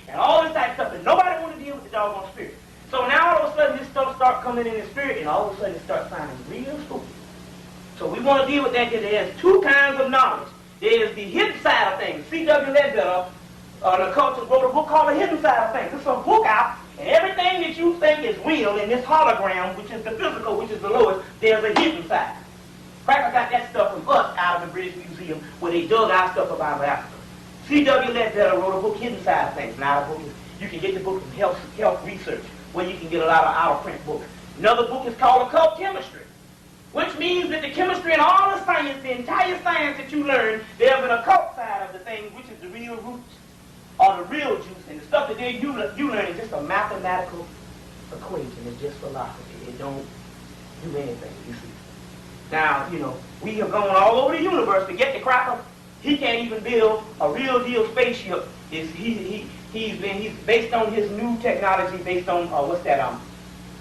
and all this type of stuff, and nobody want to deal with the doggone spirit. So now all of a sudden this stuff starts coming in the spirit, and all of a sudden it starts sounding real stupid. So we want to deal with that because there's two kinds of knowledge. There's the hidden side of things. C.W. Ledbetter, the culture, wrote a book called The Hidden Side of Things. It's a book out, and everything that you think is real in this hologram, which is the physical, which is the lowest, there's a hidden side. Cracker got that stuff from us out of the British Museum where they dug our stuff about Africa. C.W. Ledbetter wrote a book, Hidden Side of Things. Now the book is, you can get the book from Health Research, where you can get a lot of out-of-print books. Another book is called Occult Chemistry, which means that the chemistry and all the science, the entire science that you learn, there's an occult side of the thing, which is the real roots, or the real juice, and the stuff that you learn is just a mathematical equation. It's just philosophy. It don't do anything, you see. Now, you know, we have gone all over the universe to get the cracker. He can't even build a real deal spaceship. He's based on his new technology, based on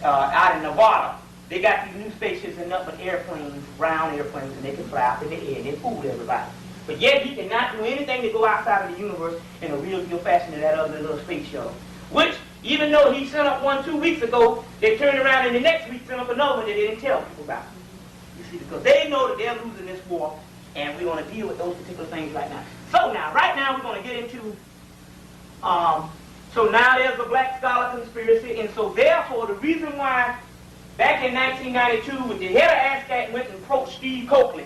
out in Nevada. They got these new spaceships and nothing but airplanes, brown airplanes, and they can fly up in the air and they fool everybody. But yet he cannot do anything to go outside of the universe in a real deal fashion in that other little space shuttle. Which, even though he sent up one 2 weeks ago, they turned around and the next week sent up another one that they didn't tell people about. You see, because they know that they're losing this war, and we're going to deal with those particular things right now. So now, right now, we're going to get into, so now there's a black scholar conspiracy, and so therefore, the reason why back in 1992, with the head of ASCAT went and approached Steve Coakley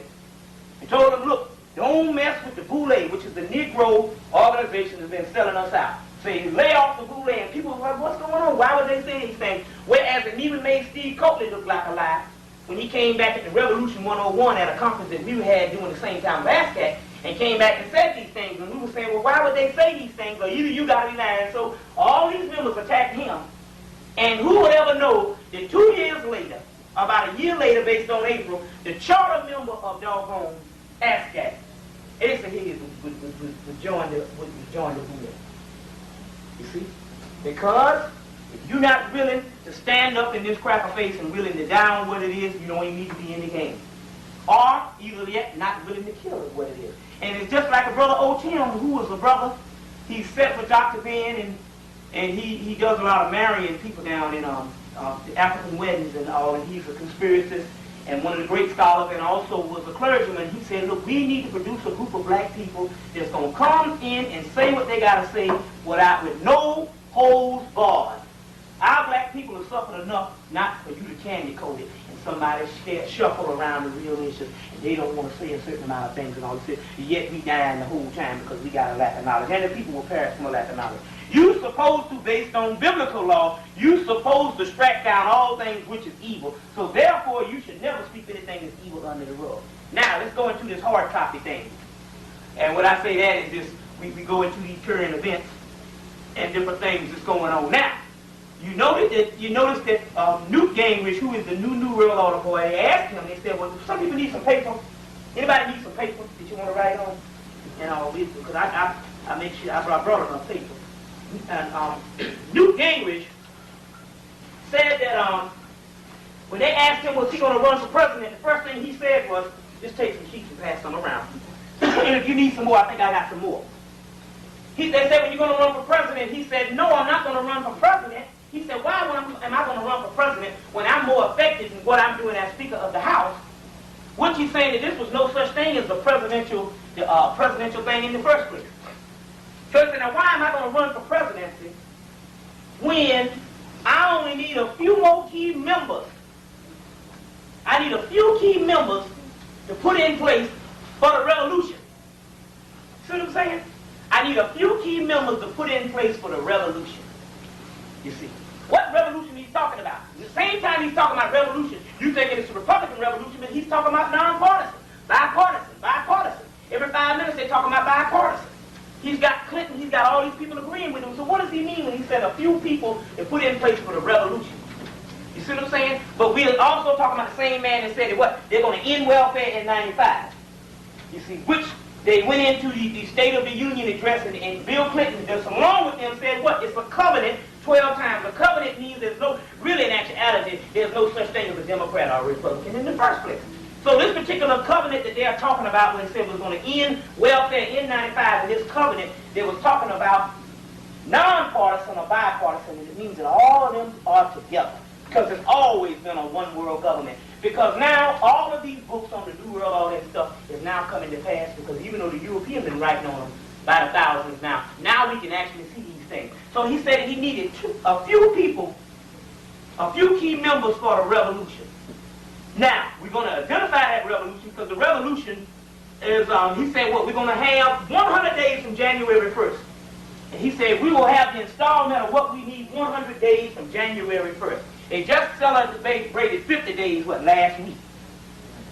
and told him, look, don't mess with the Boule, which is the Negro organization that's been selling us out. Say, lay off the Boule, and people were like, what's going on? Why would they say these things? Whereas it even made Steve Coakley look like a lie when he came back at the Revolution 101 at a conference that we had during the same time with ASCAT, and came back and said these things, and we were saying, well, why would they say these things? Or either you got to be lying. So all these members attacked him, and who would ever know that 2 years later, about a year later, based on April, the charter member of doggone ASCAT, Asa Higgins, would join the Boule. You see? Because if you're not willing to stand up in this cracker face and willing to down what it is, you don't even need to be in the game. Or, either yet, not willing to kill it what it is. And it's just like a brother O'Tim, who was a brother. He's set for Dr. Ben, and he does a lot of marrying people down in the African weddings and all, and he's a conspiracist and one of the great scholars, and also was a clergyman. He said, look, we need to produce a group of black people that's going to come in and say what they got to say with no holds barred. Our black people have suffered enough not for you to candy coat it and somebody shuffle around the real issues, and they don't want to say a certain amount of things and all this, yet we dying the whole time because we got a lack of knowledge, and the people will perish from a lack of knowledge. You're supposed to, based on biblical law, you're supposed to strike down all things which is evil, so therefore you should never speak anything that's evil under the rug. Now, let's go into this hard topic thing. And when I say that is just, we go into these current events and different things that's going on now. You notice that Newt Gingrich, who is the new World Order boy, they asked him, they said, well, some people need some paper. Anybody need some paper that you want to write on? And all this, because I make sure I brought enough paper. And Newt Gingrich said that when they asked him was he going to run for president, the first thing he said was, just take some sheets and pass some around. And if you need some more, I think I got some more. They said, when you're going to run for president, he said, no, I'm not going to run for president. He said, why am I going to run for president when I'm more effective in what I'm doing as Speaker of the House? Which he's saying that this was no such thing as the presidential thing in the first place. So he said, now why am I going to run for presidency when I only need a few more key members? I need a few key members to put in place for the revolution. See what I'm saying? I need a few key members to put in place for the revolution. You see. What revolution he's talking about? At the same time he's talking about revolution, you thinking it's a Republican revolution, but he's talking about nonpartisan, bipartisan. Every 5 minutes they're talking about bipartisan. He's got Clinton, he's got all these people agreeing with him. So what does he mean when he said a few people to put in place for the revolution? You see what I'm saying? But we're also talking about the same man that said that what? They're going to end welfare in 95. You see, which they went into the State of the Union address, and Bill Clinton, just along with them, said what? It's a covenant 12 times. A covenant means there's no, really in actuality, there's no such thing as a Democrat or a Republican in the first place. So this particular covenant that they're talking about when they said it was going to end welfare in 95, in this covenant, they was talking about nonpartisan or bipartisan, and it means that all of them are together. Because it's always been a one world government. Because now all of these books on the New World, all that stuff, is now coming to pass, because even though the Europeans have been writing on them by the thousands now we can actually see these things. So he said he needed a few people, a few key members for the revolution. Now, we're going to identify that revolution, because the revolution is, he said, well, we're going to have 100 days from January 1st. And he said, we will have the installment of what we need 100 days from January 1st. They just celebrated 50 days, last week,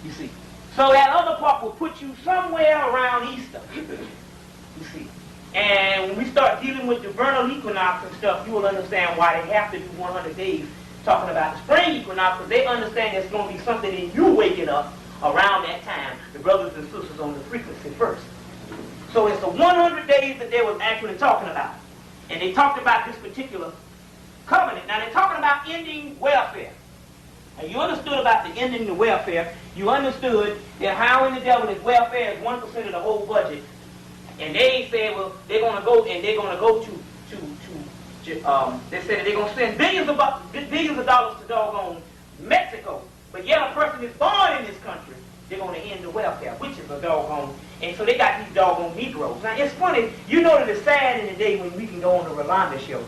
you see. So that other part will put you somewhere around Easter, you see. And when we start dealing with the vernal equinox and stuff, you will understand why they have to do 100 days talking about the spring equinox, because they understand there's going to be something in you waking up around that time, the brothers and sisters on the frequency first. So it's the 100 days that they was actually talking about. And they talked about this particular covenant. Now they're talking about ending welfare. And you understood about the ending the welfare. You understood that how in the devil is welfare is 1% of the whole budget. And they said, well, they're going to go to they said they're going to spend billions of dollars to doggone Mexico. But yet a person is born in this country, they're going to end the welfare, which is a doggone. And so they got these doggone Negroes. Now it's funny, you know that it's sad in the day when we can go on the Rolanda show.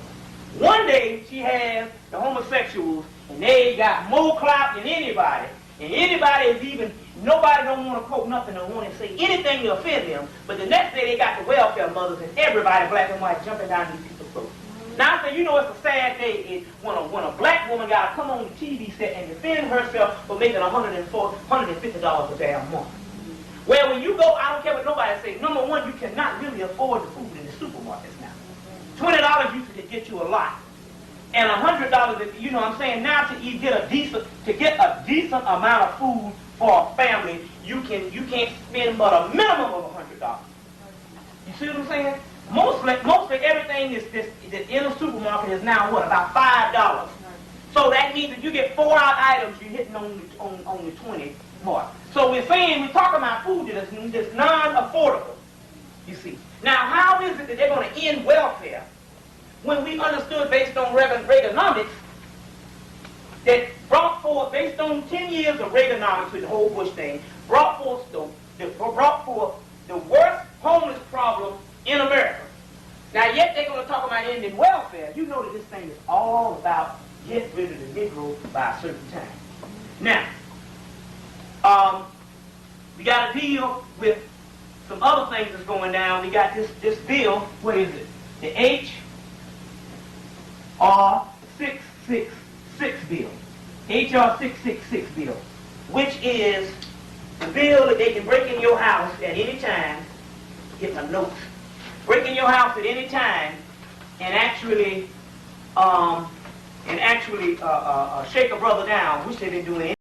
One day she has the homosexuals, and they got more clout than anybody. And anybody is even, nobody don't want to quote nothing or want to say anything to offend them. But the next day they got the welfare mothers and everybody, black and white, jumping down these people's throats. Now I say, you know, it's a sad day when a black woman got to come on the TV set and defend herself for making $150 a damn month. Well, when you go, I don't care what nobody says. Number one, you cannot really afford the food in the supermarkets now. $20 used to get you a lot, and $100, you know what I'm saying. Now to get a decent amount of food for a family, you can't spend but a minimum of $100. You see what I'm saying? Mostly everything that's in the supermarket is now what, about $5. So that means that you get 4 out items, you're hitting on the 20 mark. So we're talking about food that's non-affordable, you see. Now how is it that they're going to end welfare when we understood based on Reaganomics that brought forth, based on 10 years of Reaganomics with the whole Bush thing, brought forth the worst homeless problem in America. Now yet they're going to talk about ending welfare. You know that this thing is all about getting rid of the Negro by a certain time. Now, we got to deal with some other things that's going down. We got this bill, what is it? The H.R. 666 bill. H.R. 666 bill, which is the bill that they can break in your house at any time, get my notes, break in your house at any time and actually shake a brother down, which they've been doing